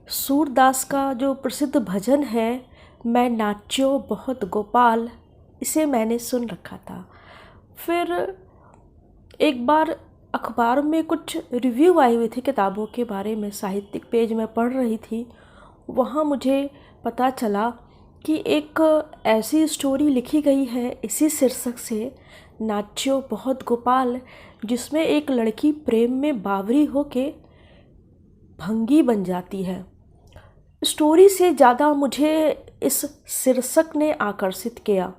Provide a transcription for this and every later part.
सूरदास का जो प्रसिद्ध भजन है, मैं नाच्यो बहुत गोपाल, इसे मैंने सुन रखा था। फिर एक बार अखबार में कुछ रिव्यू आई हुई थी किताबों के बारे में, साहित्यिक पेज में पढ़ रही थी। वहाँ मुझे पता चला कि एक ऐसी स्टोरी लिखी गई है इसी शीर्षक से, नाच्यो बहुत गोपाल, जिसमें एक लड़की प्रेम में बावरी होके भंगी बन जाती है। स्टोरी से ज़्यादा मुझे इस शीर्षक ने आकर्षित किया।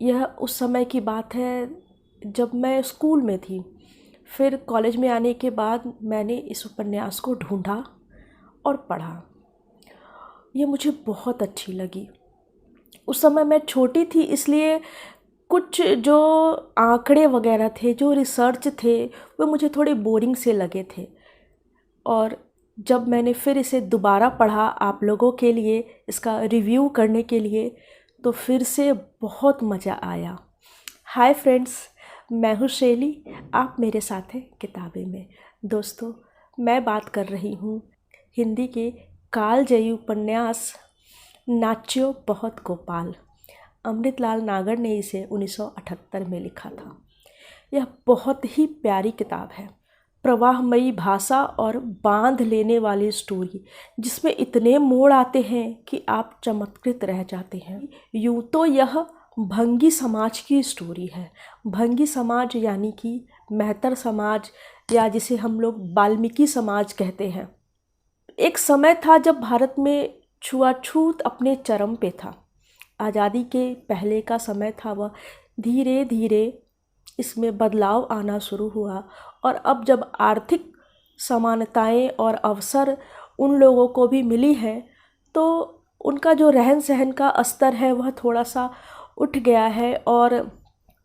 यह उस समय की बात है जब मैं स्कूल में थी। फिर कॉलेज में आने के बाद मैंने इस उपन्यास को ढूंढा और पढ़ा। ये मुझे बहुत अच्छी लगी। उस समय मैं छोटी थी, इसलिए कुछ जो आंकड़े वगैरह थे, जो रिसर्च थे, वो मुझे थोड़े बोरिंग से लगे थे। और जब मैंने फिर इसे दोबारा पढ़ा आप लोगों के लिए, इसका रिव्यू करने के लिए, तो फिर से बहुत मज़ा आया। हाय फ्रेंड्स, मैं हूँ शैली, आप मेरे साथ हैं किताबें में। दोस्तों, मैं बात कर रही हूँ हिंदी के कालजयी उपन्यास नाच्यो बहुत गोपाल। अमृतलाल नागर ने इसे 1978 में लिखा था। यह बहुत ही प्यारी किताब है, प्रवाहमयी भाषा और बांध लेने वाली स्टोरी, जिसमें इतने मोड़ आते हैं कि आप चमत्कृत रह जाते हैं। यूँ तो यह भंगी समाज की स्टोरी है। भंगी समाज यानी कि मेहतर समाज, या जिसे हम लोग वाल्मीकि समाज कहते हैं। एक समय था जब भारत में छुआछूत अपने चरम पे था। आज़ादी के पहले का समय था वह। धीरे धीरे इसमें बदलाव आना शुरू हुआ, और अब जब आर्थिक समानताएं और अवसर उन लोगों को भी मिली हैं, तो उनका जो रहन सहन का स्तर है वह थोड़ा सा उठ गया है। और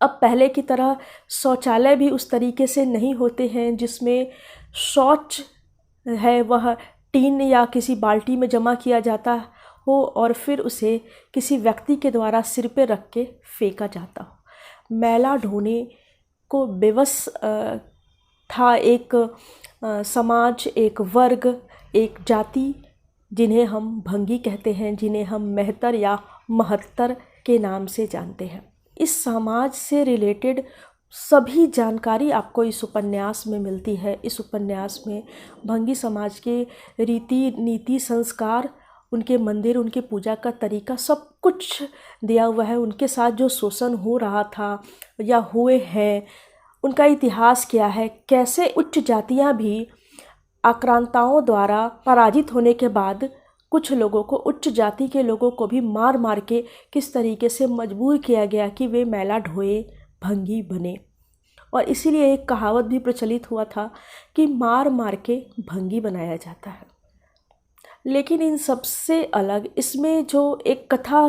अब पहले की तरह शौचालय भी उस तरीके से नहीं होते हैं, जिसमें शौच है वह टीन या किसी बाल्टी में जमा किया जाता हो और फिर उसे किसी व्यक्ति के द्वारा सिर पे रख के फेंका जाता हो। मैला ढोने को बेबस था एक समाज, एक वर्ग, एक जाति, जिन्हें हम भंगी कहते हैं, जिन्हें हम मेहतर या महत्तर के नाम से जानते हैं। इस समाज से रिलेटेड सभी जानकारी आपको इस उपन्यास में मिलती है। इस उपन्यास में भंगी समाज के रीति नीति, संस्कार, उनके मंदिर, उनके पूजा का तरीका, सब कुछ दिया हुआ है। उनके साथ जो शोषण हो रहा था या हुए हैं, उनका इतिहास क्या है, कैसे उच्च जातियां भी आक्रांताओं द्वारा पराजित होने के बाद कुछ लोगों को, उच्च जाति के लोगों को भी मार मार के किस तरीके से मजबूर किया गया कि वे मैला ढोए, भंगी बने। और इसीलिए एक कहावत भी प्रचलित हुआ था कि मार मार के भंगी बनाया जाता है। लेकिन इन सबसे अलग इसमें जो एक कथा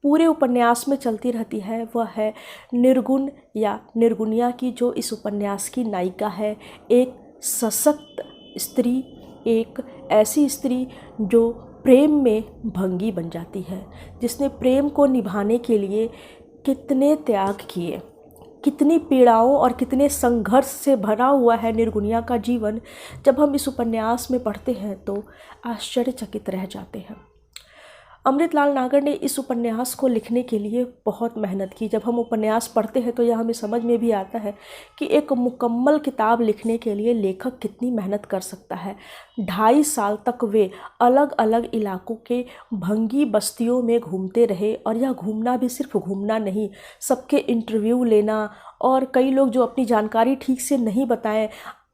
पूरे उपन्यास में चलती रहती है, वह है निर्गुण या निर्गुणिया की, जो इस उपन्यास की नायिका है। एक सशक्त स्त्री, एक ऐसी स्त्री जो प्रेम में भंगी बन जाती है, जिसने प्रेम को निभाने के लिए कितने त्याग किए, कितनी पीड़ाओं और कितने संघर्ष से भरा हुआ है निर्गुणिया का जीवन। जब हम इस उपन्यास में पढ़ते हैं तो आश्चर्यचकित रह जाते हैं। अमृतलाल नागर ने इस उपन्यास को लिखने के लिए बहुत मेहनत की। जब हम उपन्यास पढ़ते हैं तो यह हमें समझ में भी आता है कि एक मुकम्मल किताब लिखने के लिए लेखक कितनी मेहनत कर सकता है। 2.5 साल तक वे अलग अलग इलाकों के भंगी बस्तियों में घूमते रहे, और यह घूमना भी सिर्फ घूमना नहीं, सबके इंटरव्यू लेना, और कई लोग जो अपनी जानकारी ठीक से नहीं बताएं,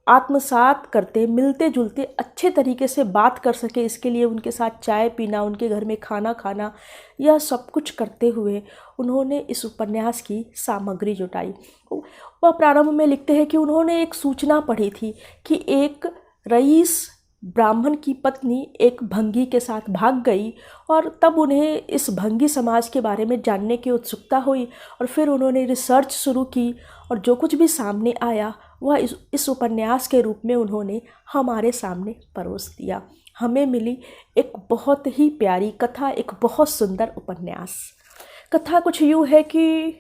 आत्मसात करते, मिलते जुलते, अच्छे तरीके से बात कर सके, इसके लिए उनके साथ चाय पीना, उनके घर में खाना खाना, यह सब कुछ करते हुए उन्होंने इस उपन्यास की सामग्री जुटाई। वह प्रारंभ में लिखते हैं कि उन्होंने एक सूचना पढ़ी थी कि एक रईस ब्राह्मण की पत्नी एक भंगी के साथ भाग गई, और तब उन्हें इस भंगी समाज के बारे में जानने की उत्सुकता हुई, और फिर उन्होंने रिसर्च शुरू की, और जो कुछ भी सामने आया वह इस उपन्यास के रूप में उन्होंने हमारे सामने परोस दिया। हमें मिली एक बहुत ही प्यारी कथा, एक बहुत सुंदर उपन्यास। कथा कुछ यूँ है कि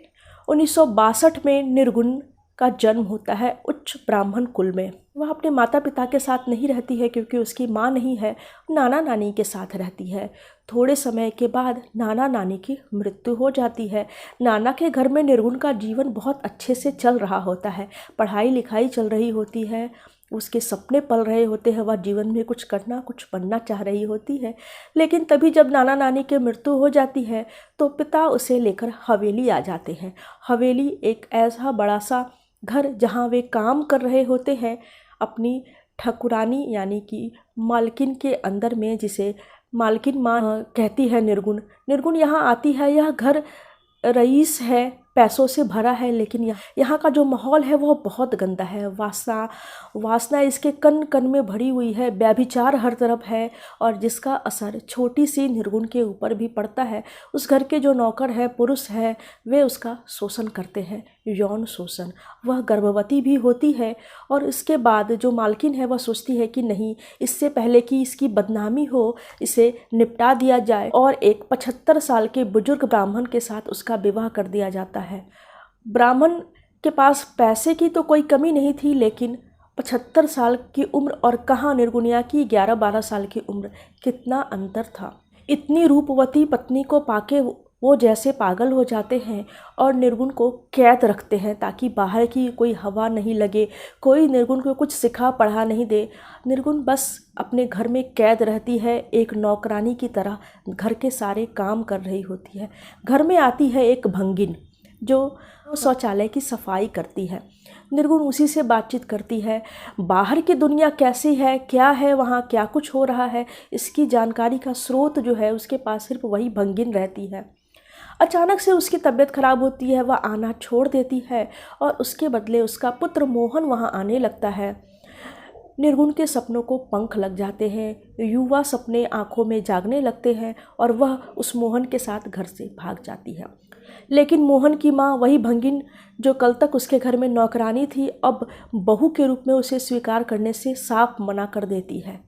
1962 में निर्गुण का जन्म होता है उच्च ब्राह्मण कुल में। वह अपने माता पिता के साथ नहीं रहती है क्योंकि उसकी माँ नहीं है, नाना नानी के साथ रहती है। थोड़े समय के बाद नाना नानी की मृत्यु हो जाती है। नाना के घर में निर्गुण का जीवन बहुत अच्छे से चल रहा होता है, पढ़ाई लिखाई चल रही होती है, उसके सपने पल रहे होते हैं, वह जीवन में कुछ करना कुछ बनना चाह रही होती है। लेकिन तभी जब नाना नानी की मृत्यु हो जाती है तो पिता उसे लेकर हवेली आ जाते हैं। हवेली एक ऐसा बड़ा सा घर जहाँ वे काम कर रहे होते हैं अपनी ठकुरानी यानी कि मालकिन के अंदर में, जिसे मालकिन माँ कहती है। निर्गुण निर्गुण यहाँ आती है। यह घर रईस है, पैसों से भरा है, लेकिन यहाँ का जो माहौल है वह बहुत गंदा है। वासना इसके कण कण में भरी हुई है, व्यभिचार हर तरफ है और जिसका असर छोटी सी निर्गुण के ऊपर भी पड़ता है। उस घर के जो नौकर है, पुरुष है, वे उसका शोषण करते हैं, यौन शोषण। वह गर्भवती भी होती है और इसके बाद जो मालकिन है वह सोचती है कि नहीं, इससे पहले कि इसकी बदनामी हो इसे निपटा दिया जाए और एक 75 साल के बुजुर्ग ब्राह्मण के साथ उसका विवाह कर दिया जाता है। ब्राह्मण के पास पैसे की तो कोई कमी नहीं थी, लेकिन 75 साल की उम्र और कहाँ निर्गुणिया की 11-12 साल की उम्र, कितना अंतर था। इतनी रूपवती पत्नी को पाके वो जैसे पागल हो जाते हैं और निर्गुण को कैद रखते हैं ताकि बाहर की कोई हवा नहीं लगे, कोई निर्गुण को कुछ सिखा पढ़ा नहीं दे। निर्गुण बस अपने घर में कैद रहती है, एक नौकरानी की तरह घर के सारे काम कर रही होती है। घर में आती है एक भंगिन जो शौचालय की सफाई करती है। निर्गुण उसी से बातचीत करती है, बाहर की दुनिया कैसी है, क्या है वहाँ, क्या कुछ हो रहा है, इसकी जानकारी का स्रोत जो है उसके पास सिर्फ वही भंगिन रहती है। अचानक से उसकी तबीयत खराब होती है, वह आना छोड़ देती है और उसके बदले उसका पुत्र मोहन वहाँ आने लगता है। निर्गुण के सपनों को पंख लग जाते हैं, युवा सपने आंखों में जागने लगते हैं और वह उस मोहन के साथ घर से भाग जाती है। लेकिन मोहन की माँ, वही भंगिन जो कल तक उसके घर में नौकरानी थी, अब बहू के रूप में उसे स्वीकार करने से साफ मना कर देती है।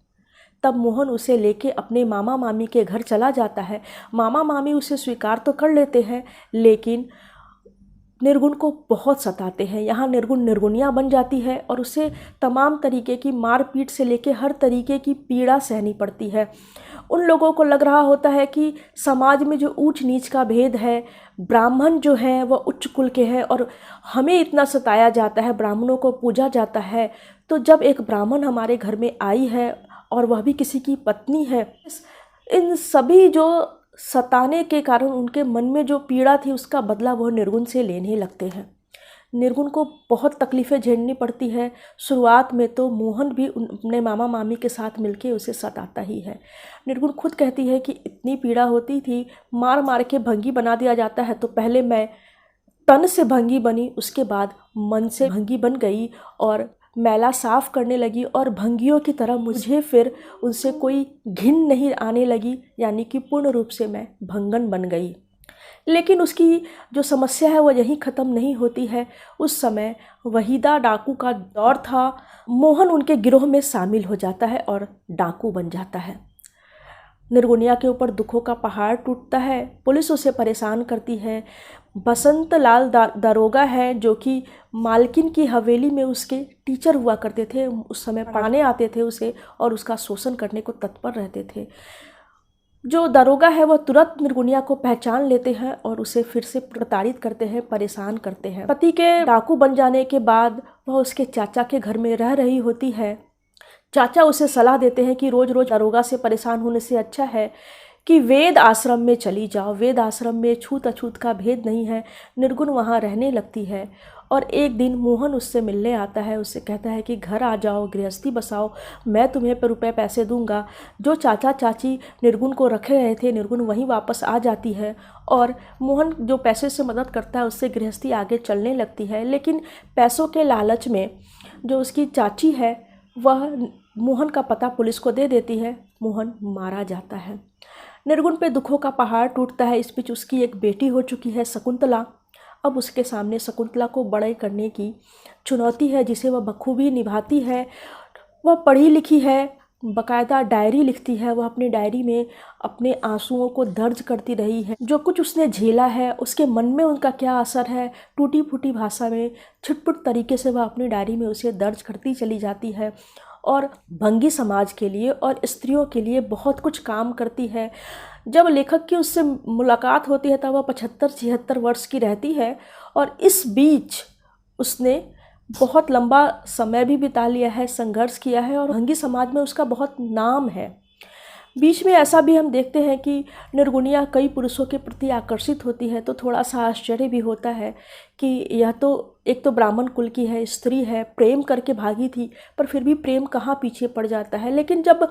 तब मोहन उसे लेके अपने मामा मामी के घर चला जाता है। मामा मामी उसे स्वीकार तो कर लेते हैं, लेकिन निर्गुण को बहुत सताते हैं। यहाँ निर्गुण निर्गुणिया बन जाती है और उसे तमाम तरीके की मारपीट से लेके हर तरीके की पीड़ा सहनी पड़ती है। उन लोगों को लग रहा होता है कि समाज में जो ऊंच नीच का भेद है, ब्राह्मण जो हैं वह उच्च कुल के हैं और हमें इतना सताया जाता है, ब्राह्मणों को पूजा जाता है। तो जब एक ब्राह्मण हमारे घर में आई है और वह भी किसी की पत्नी है, इन सभी जो सताने के कारण उनके मन में जो पीड़ा थी उसका बदला वह निर्गुण से लेने लगते हैं। निर्गुण को बहुत तकलीफ़ें झेलनी पड़ती है। शुरुआत में तो मोहन भी अपने मामा मामी के साथ मिलके उसे सताता ही है। निर्गुण खुद कहती है कि इतनी पीड़ा होती थी, मार मार के भंगी बना दिया जाता है, तो पहले मैं तन से भंगी बनी, उसके बाद मन से भंगी बन गई और मैला साफ करने लगी और भंगियों की तरह मुझे फिर उनसे कोई घिन नहीं आने लगी, यानी कि पूर्ण रूप से मैं भंगन बन गई। लेकिन उसकी जो समस्या है वह यहीं ख़त्म नहीं होती है। उस समय वहीदा डाकू का दौर था। मोहन उनके गिरोह में शामिल हो जाता है और डाकू बन जाता है। निर्गुणिया के ऊपर दुखों का पहाड़ टूटता है। पुलिस उसे परेशान करती है। बसंत लाल दरोगा है जो कि मालकिन की हवेली में उसके टीचर हुआ करते थे, उस समय पढ़ाने आते थे उसे और उसका शोषण करने को तत्पर रहते थे। जो दरोगा है वह तुरंत निर्गुणिया को पहचान लेते हैं और उसे फिर से प्रताड़ित करते हैं, परेशान करते हैं। पति के डाकू बन जाने के बाद वह उसके चाचा के घर में रह रही होती है। चाचा उसे सलाह देते हैं कि रोज़ रोज़ दरोगा से परेशान होने से अच्छा है कि वेद आश्रम में चली जाओ। वेद आश्रम में छूत अछूत का भेद नहीं है। निर्गुण वहाँ रहने लगती है और एक दिन मोहन उससे मिलने आता है। उससे कहता है कि घर आ जाओ, गृहस्थी बसाओ, मैं तुम्हें रुपए पैसे दूंगा। जो चाचा चाची निर्गुण को रखे रहे थे, निर्गुण वहीं वापस आ जाती है और मोहन जो पैसे से मदद करता है उससे गृहस्थी आगे चलने लगती है। लेकिन पैसों के लालच में जो उसकी चाची है वह मोहन का पता पुलिस को दे देती है। मोहन मारा जाता है। निर्गुण पे दुखों का पहाड़ टूटता है। इस बीच उसकी एक बेटी हो चुकी है शकुंतला। अब उसके सामने शकुंतला को बड़े करने की चुनौती है जिसे वह बखूबी निभाती है। वह पढ़ी लिखी है, बाकायदा डायरी लिखती है। वह अपनी डायरी में अपने आंसुओं को दर्ज करती रही है, जो कुछ उसने झेला है, उसके मन में उनका क्या असर है, टूटी फूटी भाषा में छुटपुट तरीके से वह अपनी डायरी में उसे दर्ज करती चली जाती है और भंगी समाज के लिए और स्त्रियों के लिए बहुत कुछ काम करती है। जब लेखक की उससे मुलाकात होती है तब वह 75-76 वर्ष की रहती है और इस बीच उसने बहुत लंबा समय भी बिता लिया है, संघर्ष किया है और भंगी समाज में उसका बहुत नाम है। बीच में ऐसा भी हम देखते हैं कि निर्गुणिया कई पुरुषों के प्रति आकर्षित होती है, तो थोड़ा सा आश्चर्य भी होता है कि यह तो एक तो ब्राह्मण कुल की है, स्त्री है, प्रेम करके भागी थी, पर फिर भी प्रेम कहाँ पीछे पड़ जाता है। लेकिन जब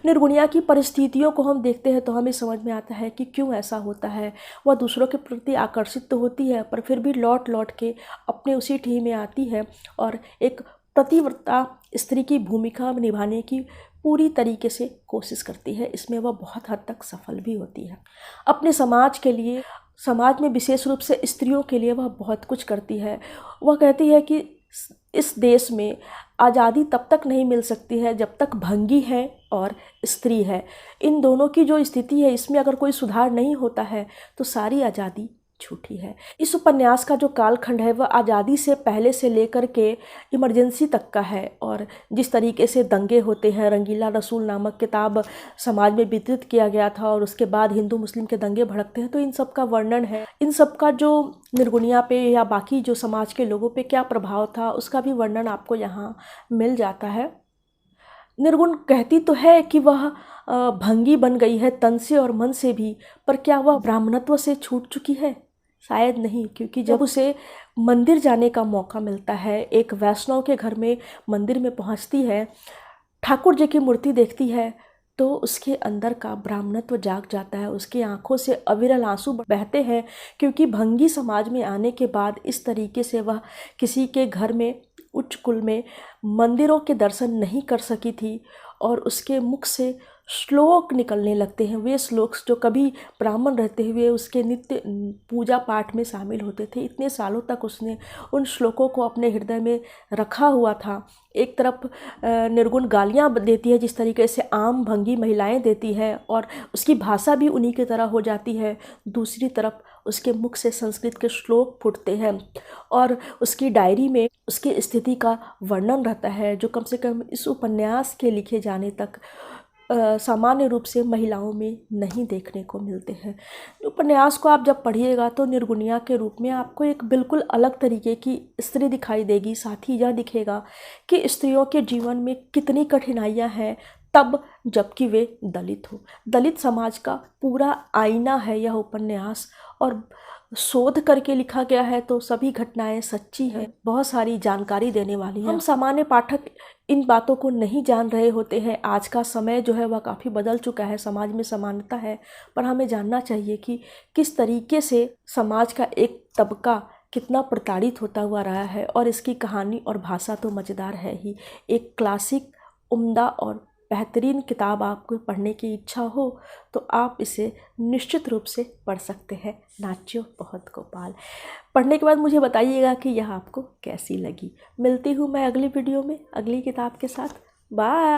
निर्गुणिया की परिस्थितियों को हम देखते हैं तो हमें समझ में आता है कि क्यों ऐसा होता है। वह दूसरों के प्रति आकर्षित तो होती है, पर फिर भी लौट लौट के अपने उसी ठी में आती है और एक पतिव्रता स्त्री की भूमिका निभाने की पूरी तरीके से कोशिश करती है। इसमें वह बहुत हद तक सफल भी होती है। अपने समाज के लिए, समाज में विशेष रूप से स्त्रियों के लिए वह बहुत कुछ करती है। वह कहती है कि इस देश में आज़ादी तब तक नहीं मिल सकती है जब तक भंगी है और स्त्री है। इन दोनों की जो स्थिति है, इसमें अगर कोई सुधार नहीं होता है तो सारी आज़ादी झूठी है। इस उपन्यास का जो कालखंड है वह आज़ादी से पहले से लेकर के इमरजेंसी तक का है और जिस तरीके से दंगे होते हैं, रंगीला रसूल नामक किताब समाज में वितरित किया गया था और उसके बाद हिंदू मुस्लिम के दंगे भड़कते हैं, तो इन सब का वर्णन है। इन सब का जो निर्गुणिया पे या बाकी जो समाज के लोगों पे क्या प्रभाव था, उसका भी वर्णन आपको यहाँ मिल जाता है। निर्गुण कहती तो है कि वह भंगी बन गई है तन से और मन से भी, पर क्या वह ब्राह्मणत्व से छूट चुकी है? शायद नहीं, क्योंकि जब उसे मंदिर जाने का मौका मिलता है, एक वैष्णव के घर में मंदिर में पहुंचती है, ठाकुर जी की मूर्ति देखती है, तो उसके अंदर का ब्राह्मणत्व जाग जाता है। उसकी आंखों से अविरल आंसू बहते हैं, क्योंकि भंगी समाज में आने के बाद इस तरीके से वह किसी के घर में, उच्च कुल में मंदिरों के दर्शन नहीं कर सकी थी और उसके मुख से श्लोक निकलने लगते हैं। वे श्लोक जो कभी ब्राह्मण रहते हुए उसके नित्य पूजा पाठ में शामिल होते थे, इतने सालों तक उसने उन श्लोकों को अपने हृदय में रखा हुआ था। एक तरफ निर्गुण गालियाँ देती है जिस तरीके से आम भंगी महिलाएं देती है और उसकी भाषा भी उन्हीं की तरह हो जाती है। दूसरी तरफ उसके मुख से संस्कृत के श्लोक फूटते हैं और उसकी डायरी में उसकी स्थिति का वर्णन रहता है, जो कम से कम इस उपन्यास के लिखे जाने तक सामान्य रूप से महिलाओं में नहीं देखने को मिलते हैं। उपन्यास को आप जब पढ़िएगा तो निर्गुणिया के रूप में आपको एक बिल्कुल अलग तरीके की स्त्री दिखाई देगी। साथ ही यह दिखेगा कि स्त्रियों के जीवन में कितनी कठिनाइयाँ हैं, तब जबकि वे दलित हो। दलित समाज का पूरा आईना है यह उपन्यास और शोध करके लिखा गया है, तो सभी घटनाएं सच्ची हैं, बहुत सारी जानकारी देने वाली हैं। हम सामान्य पाठक इन बातों को नहीं जान रहे होते हैं। आज का समय जो है वह काफ़ी बदल चुका है, समाज में समानता है, पर हमें जानना चाहिए कि किस तरीके से समाज का एक तबका कितना प्रताड़ित होता हुआ रहा है। और इसकी कहानी और भाषा तो मज़ेदार है ही। एक क्लासिक, उम्दा और बेहतरीन किताब आपको पढ़ने की इच्छा हो तो आप इसे निश्चित रूप से पढ़ सकते हैं, नाच्यो बहुत गोपाल। पढ़ने के बाद मुझे बताइएगा कि यह आपको कैसी लगी। मिलती हूँ मैं अगली वीडियो में अगली किताब के साथ। बाय।